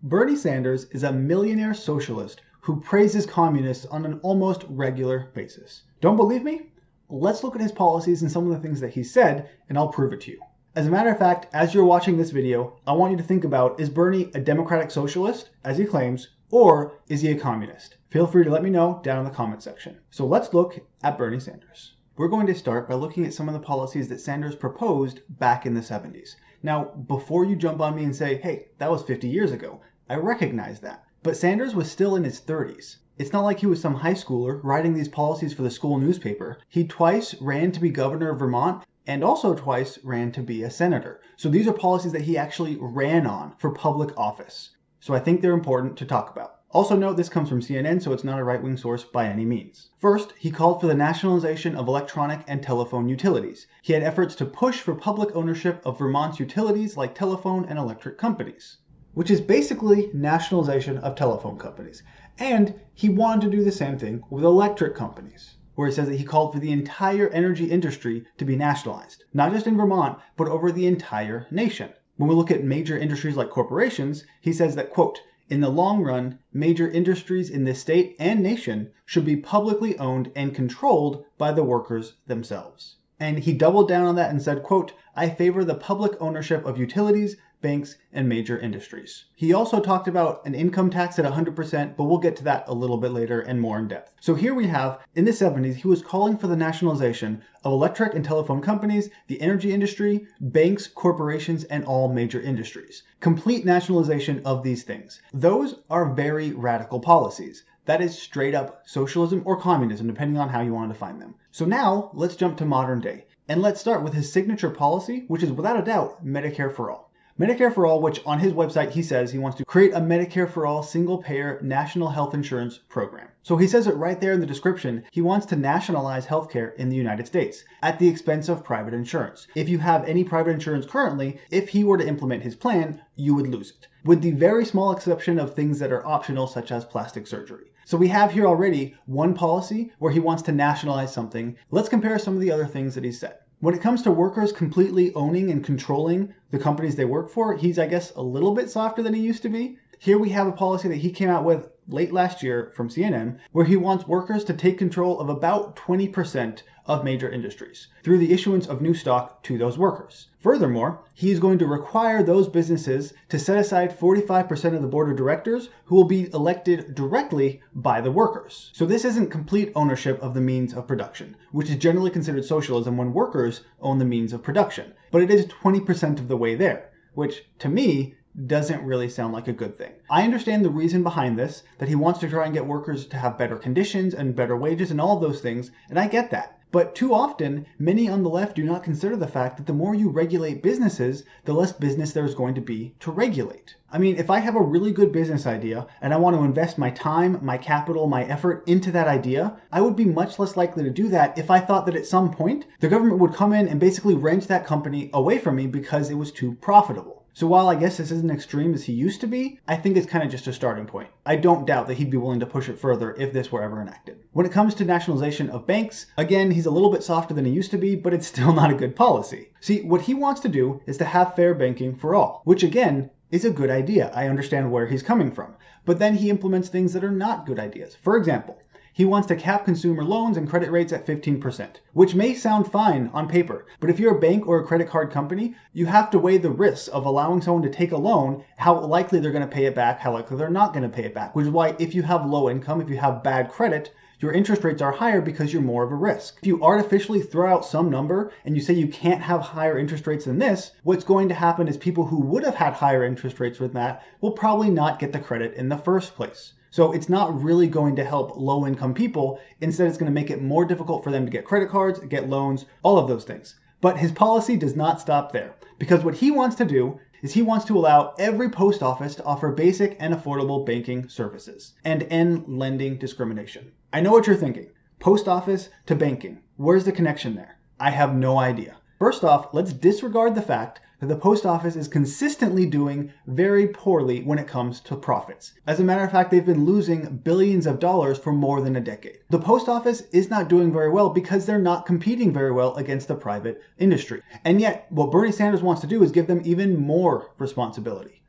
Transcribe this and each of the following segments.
Bernie Sanders is a millionaire socialist who praises communists on an almost regular basis. Don't believe me? Let's look at his policies and some of the things that he said, and I'll prove it to you. As a matter of fact, as you're watching this video, I want you to think about, is Bernie a democratic socialist, as he claims, or is he a communist? Feel free to let me know down in the comment section. So let's look at Bernie Sanders. We're going to start by looking at some of the policies that Sanders proposed back in the 70s. Now, before you jump on me and say, hey, that was 50 years ago, I recognize that. But Sanders was still in his 30s. It's not like he was some high schooler writing these policies for the school newspaper. He twice ran to be governor of Vermont and also twice ran to be a senator. So these are policies that he actually ran on for public office. So I think they're important to talk about. Also note this comes from CNN, so it's not a right-wing source by any means. First, he called for the nationalization of electronic and telephone utilities. He had efforts to push for public ownership of Vermont's utilities like telephone and electric companies, which is basically nationalization of telephone companies. And he wanted to do the same thing with electric companies, where he says that he called for the entire energy industry to be nationalized, not just in Vermont, but over the entire nation. When we look at major industries like corporations, he says that, quote, in the long run, major industries in this state and nation should be publicly owned and controlled by the workers themselves. And he doubled down on that and said, quote, I favor the public ownership of utilities, banks, and major industries. He also talked about an income tax at 100%, but we'll get to that a little bit later and more in depth. So here we have, in the 70s, he was calling for the nationalization of electric and telephone companies, the energy industry, banks, corporations, and all major industries. Complete nationalization of these things. Those are very radical policies. That is straight up socialism or communism, depending on how you want to define them. So now, let's jump to modern day. And let's start with his signature policy, which is without a doubt, Medicare for All. Medicare for All, which on his website he says he wants to create a Medicare for All single-payer national health insurance program. So he says it right there in the description, he wants to nationalize healthcare in the United States at the expense of private insurance. If you have any private insurance currently, if he were to implement his plan, you would lose it, with the very small exception of things that are optional, such as plastic surgery. So we have here already one policy where he wants to nationalize something. Let's compare some of the other things that he said. When it comes to workers completely owning and controlling the companies they work for, he's, I guess, a little bit softer than he used to be. Here we have a policy that he came out with late last year from CNN, where he wants workers to take control of about 20% of major industries through the issuance of new stock to those workers. Furthermore, he is going to require those businesses to set aside 45% of the board of directors who will be elected directly by the workers. So this isn't complete ownership of the means of production, which is generally considered socialism when workers own the means of production. But it is 20% of the way there, which to me doesn't really sound like a good thing. I understand the reason behind this, that he wants to try and get workers to have better conditions and better wages and all of those things, and I get that. But too often, many on the left do not consider the fact that the more you regulate businesses, the less business there's going to be to regulate. I mean, if I have a really good business idea and I want to invest my time, my capital, my effort into that idea, I would be much less likely to do that if I thought that at some point the government would come in and basically wrench that company away from me because it was too profitable. So while I guess this isn't extreme as he used to be, I think it's kind of just a starting point. I don't doubt that he'd be willing to push it further if this were ever enacted. When it comes to nationalization of banks, again, he's a little bit softer than he used to be, but it's still not a good policy. See, what he wants to do is to have fair banking for all, which again, is a good idea. I understand where he's coming from. But then he implements things that are not good ideas. For example, he wants to cap consumer loans and credit rates at 15%, which may sound fine on paper, but if you're a bank or a credit card company, you have to weigh the risks of allowing someone to take a loan, how likely they're going to pay it back, how likely they're not going to pay it back, which is why if you have low income, if you have bad credit, your interest rates are higher because you're more of a risk. If you artificially throw out some number and you say you can't have higher interest rates than this, what's going to happen is people who would have had higher interest rates with that will probably not get the credit in the first place. So it's not really going to help low-income people. Instead, it's going to make it more difficult for them to get credit cards, get loans, all of those things. But his policy does not stop there, because what he wants to do is he wants to allow every post office to offer basic and affordable banking services and end lending discrimination. I know what you're thinking. Post office to banking. Where's the connection there? I have no idea. First off, let's disregard the fact that the post office is consistently doing very poorly when it comes to profits. As a matter of fact, they've been losing billions of dollars for more than a decade. The post office is not doing very well because they're not competing very well against the private industry. And yet, what Bernie Sanders wants to do is give them even more responsibility.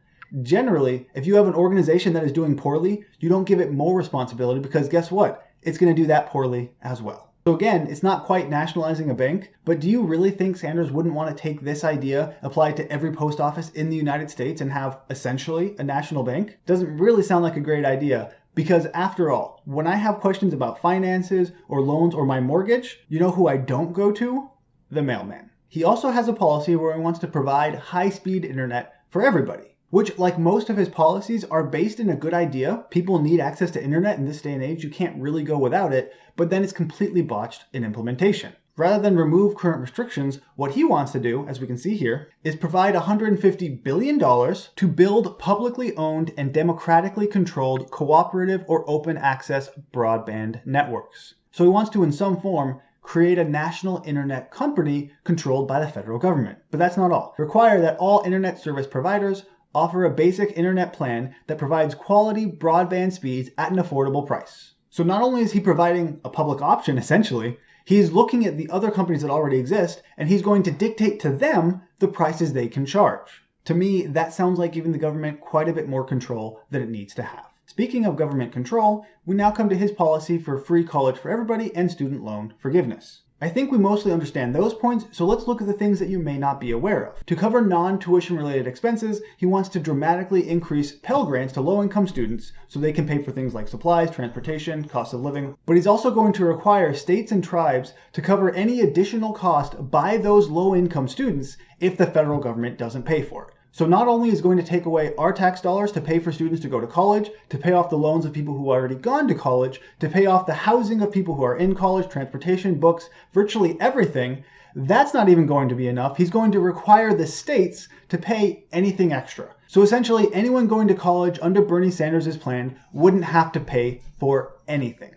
Generally, if you have an organization that is doing poorly, you don't give it more responsibility because guess what? It's going to do that poorly as well. So again, it's not quite nationalizing a bank, but do you really think Sanders wouldn't want to take this idea, apply it to every post office in the United States and have essentially a national bank? Doesn't really sound like a great idea. Because after all, when I have questions about finances or loans or my mortgage, you know who I don't go to? The mailman. He also has a policy where he wants to provide high-speed internet for everybody, which, like most of his policies, are based in a good idea. People need access to internet in this day and age. You can't really go without it, but then it's completely botched in implementation. Rather than remove current restrictions, what he wants to do, as we can see here, is provide $150 billion to build publicly owned and democratically controlled cooperative or open access broadband networks. So he wants to, in some form, create a national internet company controlled by the federal government. But that's not all. Require that all internet service providers offer a basic internet plan that provides quality broadband speeds at an affordable price. So not only is he providing a public option, essentially, he's looking at the other companies that already exist, and he's going to dictate to them the prices they can charge. To me, that sounds like giving the government quite a bit more control than it needs to have. Speaking of government control, we now come to his policy for free college for everybody and student loan forgiveness. I think we mostly understand those points, so let's look at the things that you may not be aware of. To cover non-tuition related expenses, he wants to dramatically increase Pell Grants to low-income students so they can pay for things like supplies, transportation, cost of living. But he's also going to require states and tribes to cover any additional cost by those low-income students if the federal government doesn't pay for it. So not only is he going to take away our tax dollars to pay for students to go to college, to pay off the loans of people who have already gone to college, to pay off the housing of people who are in college, transportation, books, virtually everything, that's not even going to be enough. He's going to require the states to pay anything extra. So essentially, anyone going to college under Bernie Sanders' plan wouldn't have to pay for anything.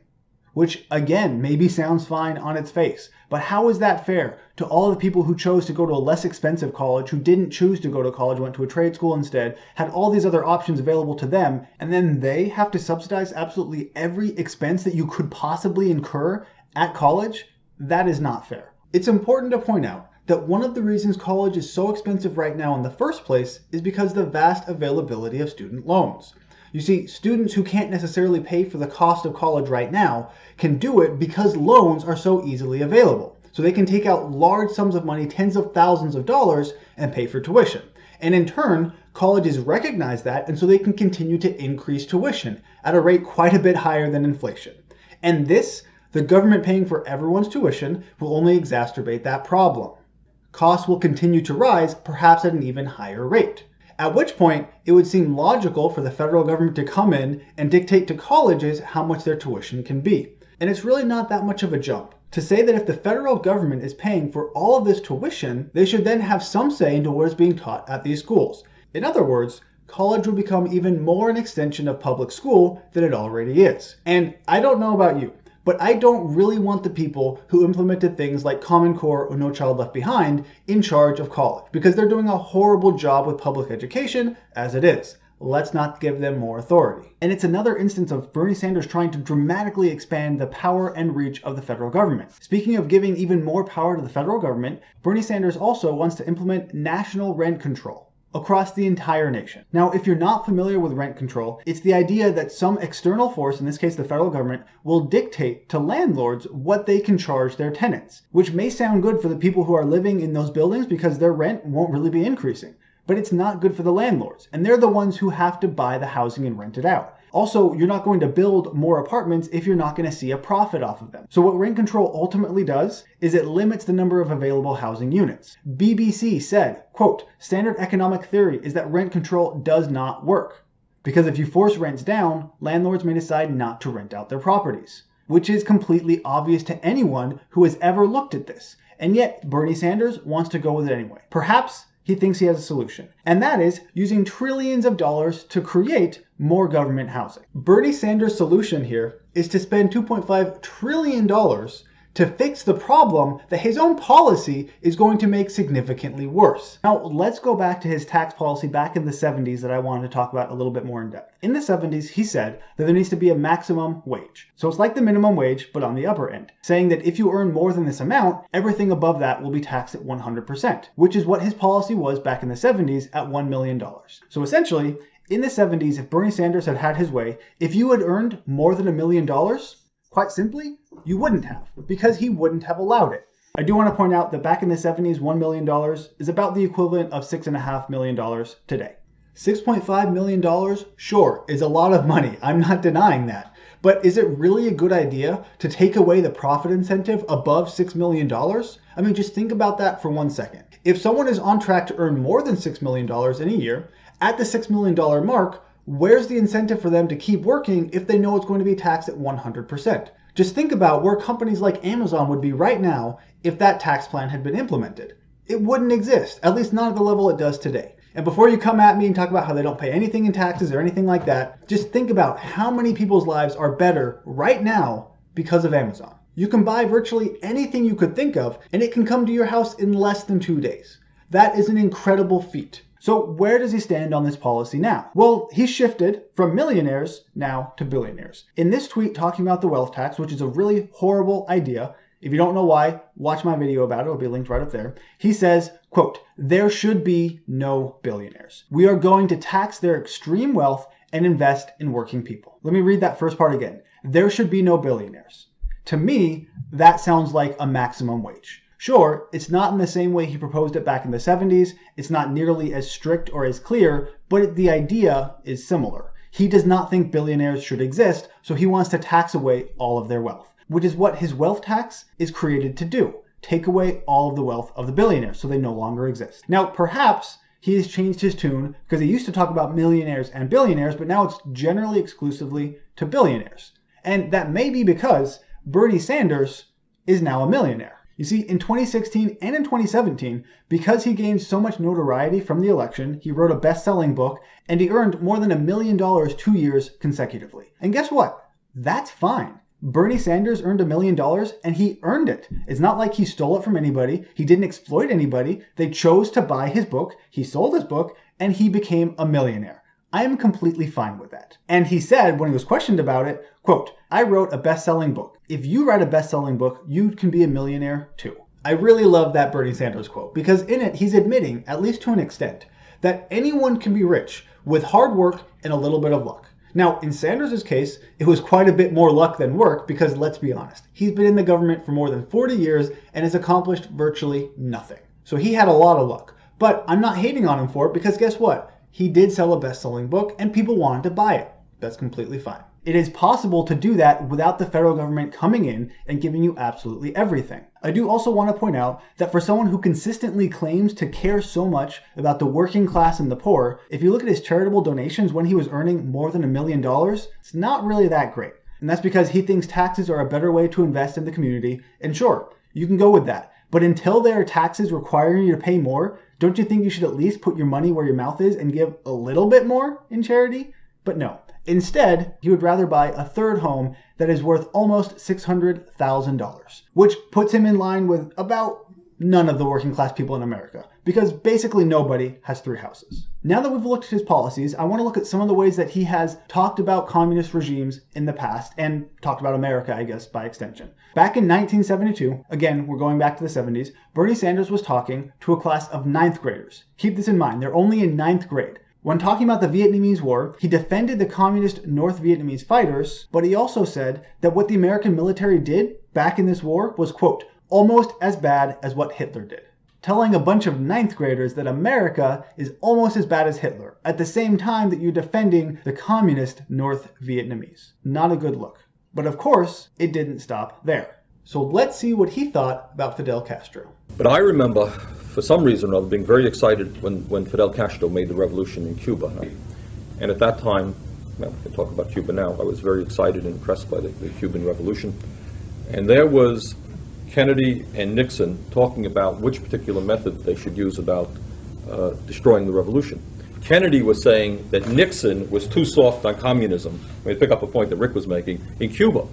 Which, again, maybe sounds fine on its face. But how is that fair to all of the people who chose to go to a less expensive college, who didn't choose to go to college, went to a trade school instead, had all these other options available to them, and then they have to subsidize absolutely every expense that you could possibly incur at college? That is not fair. It's important to point out that one of the reasons college is so expensive right now in the first place is because of the vast availability of student loans. You see, students who can't necessarily pay for the cost of college right now can do it because loans are so easily available. So they can take out large sums of money, tens of thousands of dollars, and pay for tuition. And in turn, colleges recognize that, and so they can continue to increase tuition at a rate quite a bit higher than inflation. And this, the government paying for everyone's tuition, will only exacerbate that problem. Costs will continue to rise, perhaps at an even higher rate. At which point, it would seem logical for the federal government to come in and dictate to colleges how much their tuition can be. And it's really not that much of a jump to say that if the federal government is paying for all of this tuition, they should then have some say into what is being taught at these schools. In other words, college would become even more an extension of public school than it already is. And I don't know about you, but I don't really want the people who implemented things like Common Core or No Child Left Behind in charge of college, because they're doing a horrible job with public education as it is. Let's not give them more authority. And it's another instance of Bernie Sanders trying to dramatically expand the power and reach of the federal government. Speaking of giving even more power to the federal government, Bernie Sanders also wants to implement national rent control across the entire nation. Now, if you're not familiar with rent control, it's the idea that some external force, in this case the federal government, will dictate to landlords what they can charge their tenants, which may sound good for the people who are living in those buildings because their rent won't really be increasing. But it's not good for the landlords, and they're the ones who have to buy the housing and rent it out. Also, you're not going to build more apartments if you're not going to see a profit off of them. So what rent control ultimately does is it limits the number of available housing units. BBC said, quote, "Standard economic theory is that rent control does not work. Because if you force rents down, landlords may decide not to rent out their properties." Which is completely obvious to anyone who has ever looked at this. And yet, Bernie Sanders wants to go with it anyway. Perhaps he thinks he has a solution, and that is using trillions of dollars to create more government housing. Bernie Sanders' solution here is to spend $2.5 trillion to fix the problem that his own policy is going to make significantly worse. Now, let's go back to his tax policy back in the 70s that I wanted to talk about a little bit more in depth. In the 70s, he said that there needs to be a maximum wage. So it's like the minimum wage, but on the upper end, saying that if you earn more than this amount, everything above that will be taxed at 100%, which is what his policy was back in the 70s at $1 million. So essentially, in the 70s, if Bernie Sanders had had his way, if you had earned more than $1 million, quite simply, you wouldn't have, because he wouldn't have allowed it. I do want to point out that back in the 70s, $1 million is about the equivalent of $6.5 million today. $6.5 million, sure, is a lot of money. I'm not denying that. But is it really a good idea to take away the profit incentive above $6 million? I mean, just think about that for 1 second. If someone is on track to earn more than $6 million in a year, at the $6 million mark, where's the incentive for them to keep working if they know it's going to be taxed at 100%? Just think about where companies like Amazon would be right now if that tax plan had been implemented. It wouldn't exist, at least not at the level it does today. And before you come at me and talk about how they don't pay anything in taxes or anything like that, just think about how many people's lives are better right now because of Amazon. You can buy virtually anything you could think of, and it can come to your house in less than 2 days. That is an incredible feat. So where does he stand on this policy now? Well, he shifted from millionaires now to billionaires. In this tweet talking about the wealth tax, which is a really horrible idea, if you don't know why, watch my video about it. It'll be linked right up there. He says, quote, "There should be no billionaires. We are going to tax their extreme wealth and invest in working people." Let me read that first part again. There should be no billionaires. To me, that sounds like a maximum wage. Sure, it's not in the same way he proposed it back in the 70s. It's not nearly as strict or as clear, but the idea is similar. He does not think billionaires should exist, so he wants to tax away all of their wealth, which is what his wealth tax is created to do. Take away all of the wealth of the billionaires so they no longer exist. Now, perhaps he has changed his tune because he used to talk about millionaires and billionaires, but now it's generally exclusively to billionaires. And that may be because Bernie Sanders is now a millionaire. You see, in 2016 and in 2017, because he gained so much notoriety from the election, he wrote a best-selling book, and he earned more than $1 million 2 years consecutively. And guess what? That's fine. Bernie Sanders earned $1 million, and he earned it. It's not like he stole it from anybody. He didn't exploit anybody. They chose to buy his book. He sold his book, and he became a millionaire. I am completely fine with that. And he said, when he was questioned about it, quote, "I wrote a best-selling book. If you write a best-selling book, you can be a millionaire too." I really love that Bernie Sanders quote because in it, he's admitting, at least to an extent, that anyone can be rich with hard work and a little bit of luck. Now, in Sanders' case, it was quite a bit more luck than work because, let's be honest, he's been in the government for more than 40 years and has accomplished virtually nothing. So he had a lot of luck. But I'm not hating on him for it because guess what? He did sell a best-selling book and people wanted to buy it. That's completely fine. It is possible to do that without the federal government coming in and giving you absolutely everything. I do also want to point out that for someone who consistently claims to care so much about the working class and the poor, if you look at his charitable donations when he was earning more than $1 million, it's not really that great. And that's because he thinks taxes are a better way to invest in the community. And sure, you can go with that. But until there are taxes requiring you to pay more, don't you think you should at least put your money where your mouth is and give a little bit more in charity? But no. Instead, he would rather buy a third home that is worth almost $600,000, which puts him in line with about none of the working class people in America, because basically nobody has 3 houses. Now that we've looked at his policies, I want to look at some of the ways that he has talked about communist regimes in the past, and talked about America, I guess, by extension. Back in 1972, again, we're going back to the 70s, Bernie Sanders was talking to a class of 9th graders. Keep this in mind, they're only in 9th grade. When talking about the Vietnamese War, he defended the communist North Vietnamese fighters, but he also said that what the American military did back in this war was, quote, almost as bad as what Hitler did. Telling a bunch of 9th graders that America is almost as bad as Hitler, at the same time that you're defending the communist North Vietnamese. Not a good look. But of course, it didn't stop there. So let's see what he thought about Fidel Castro. But I remember, for some reason or other, being very excited when Fidel Castro made the revolution in Cuba. And at that time, well, we can talk about Cuba now, I was very excited and impressed by the Cuban Revolution. And there was Kennedy and Nixon talking about which particular method they should use about destroying the revolution. Kennedy was saying that Nixon was too soft on communism. Let me pick up a point that Rick was making in Cuba,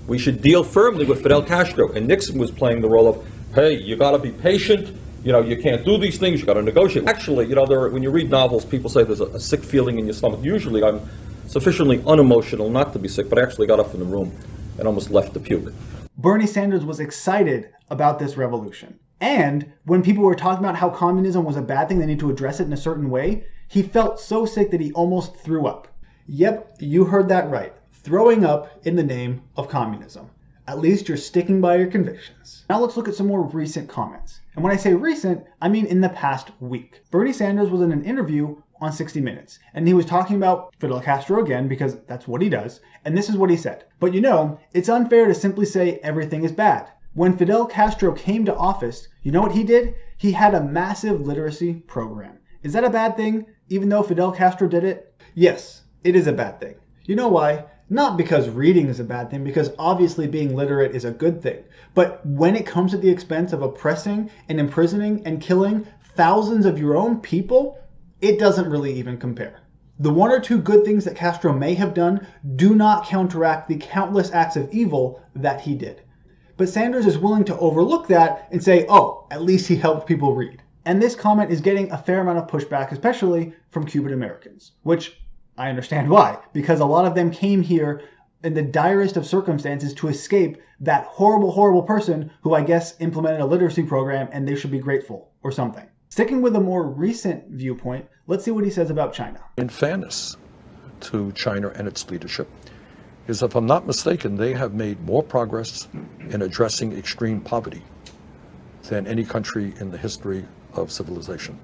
we should deal firmly with Fidel Castro. And Nixon was playing the role of, hey, you got to be patient. You can't do these things. You got to negotiate. Actually, when you read novels, people say there's a sick feeling in your stomach. Usually, I'm sufficiently unemotional not to be sick, but I actually got up in the room and almost left to puke. Bernie Sanders was excited about this revolution. And when people were talking about how communism was a bad thing, they need to address it in a certain way, he felt so sick that he almost threw up. Yep, you heard that right. Throwing up in the name of communism. At least you're sticking by your convictions. Now let's look at some more recent comments. And when I say recent, I mean in the past week. Bernie Sanders was in an interview on 60 Minutes, and he was talking about Fidel Castro again, because that's what he does, and this is what he said. But it's unfair to simply say everything is bad. When Fidel Castro came to office, you know what he did? He had a massive literacy program. Is that a bad thing, even though Fidel Castro did it? Yes, it is a bad thing. You know why? Not because reading is a bad thing, because obviously being literate is a good thing. But when it comes at the expense of oppressing and imprisoning and killing thousands of your own people, it doesn't really even compare. The one or two good things that Castro may have done do not counteract the countless acts of evil that he did. But Sanders is willing to overlook that and say, oh, at least he helped people read. And this comment is getting a fair amount of pushback, especially from Cuban Americans, which I understand why, because a lot of them came here in the direst of circumstances to escape that horrible, horrible person who I guess implemented a literacy program, and they should be grateful or something. Sticking with a more recent viewpoint, let's see what he says about China. In fairness to China and its leadership, is, if I'm not mistaken, they have made more progress in addressing extreme poverty than any country in the history of civilization.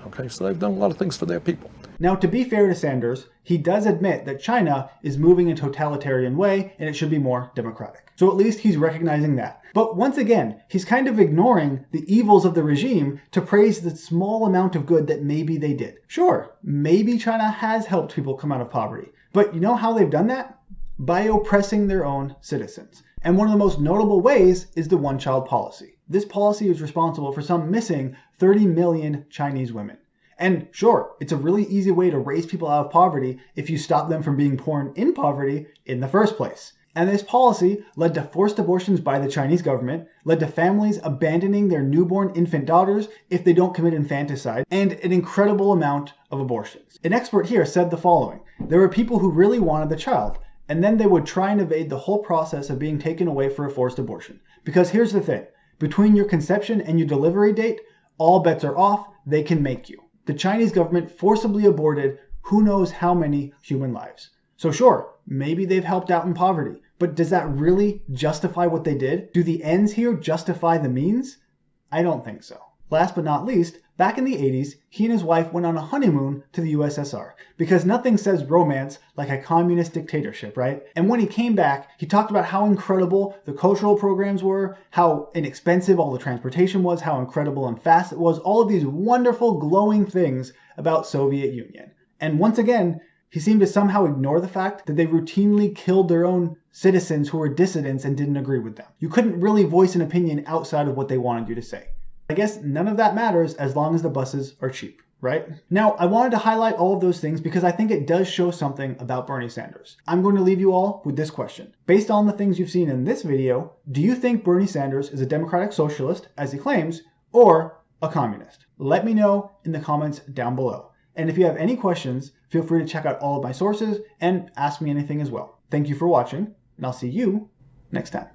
Okay, so they've done a lot of things for their people. Now, to be fair to Sanders, he does admit that China is moving in a totalitarian way and it should be more democratic. So at least he's recognizing that. But once again, he's kind of ignoring the evils of the regime to praise the small amount of good that maybe they did. Sure, maybe China has helped people come out of poverty. But you know how they've done that? By oppressing their own citizens. And one of the most notable ways is the one-child policy. This policy is responsible for some missing 30 million Chinese women. And sure, it's a really easy way to raise people out of poverty if you stop them from being born in poverty in the first place. And this policy led to forced abortions by the Chinese government, led to families abandoning their newborn infant daughters if they don't commit infanticide, and an incredible amount of abortions. An expert here said the following: there were people who really wanted the child, and then they would try and evade the whole process of being taken away for a forced abortion. Because here's the thing, between your conception and your delivery date, all bets are off, they can make you. The Chinese government forcibly aborted who knows how many human lives. So sure, maybe they've helped out in poverty, but does that really justify what they did? Do the ends here justify the means? I don't think so. Last but not least, back in the 80s, he and his wife went on a honeymoon to the USSR, because nothing says romance like a communist dictatorship, right? And when he came back, he talked about how incredible the cultural programs were, how inexpensive all the transportation was, how incredible and fast it was, all of these wonderful, glowing things about Soviet Union. And once again, he seemed to somehow ignore the fact that they routinely killed their own citizens who were dissidents and didn't agree with them. You couldn't really voice an opinion outside of what they wanted you to say. I guess none of that matters as long as the buses are cheap, right? Now, I wanted to highlight all of those things because I think it does show something about Bernie Sanders. I'm going to leave you all with this question. Based on the things you've seen in this video, do you think Bernie Sanders is a democratic socialist, as he claims, or a communist? Let me know in the comments down below. And if you have any questions, feel free to check out all of my sources and ask me anything as well. Thank you for watching, and I'll see you next time.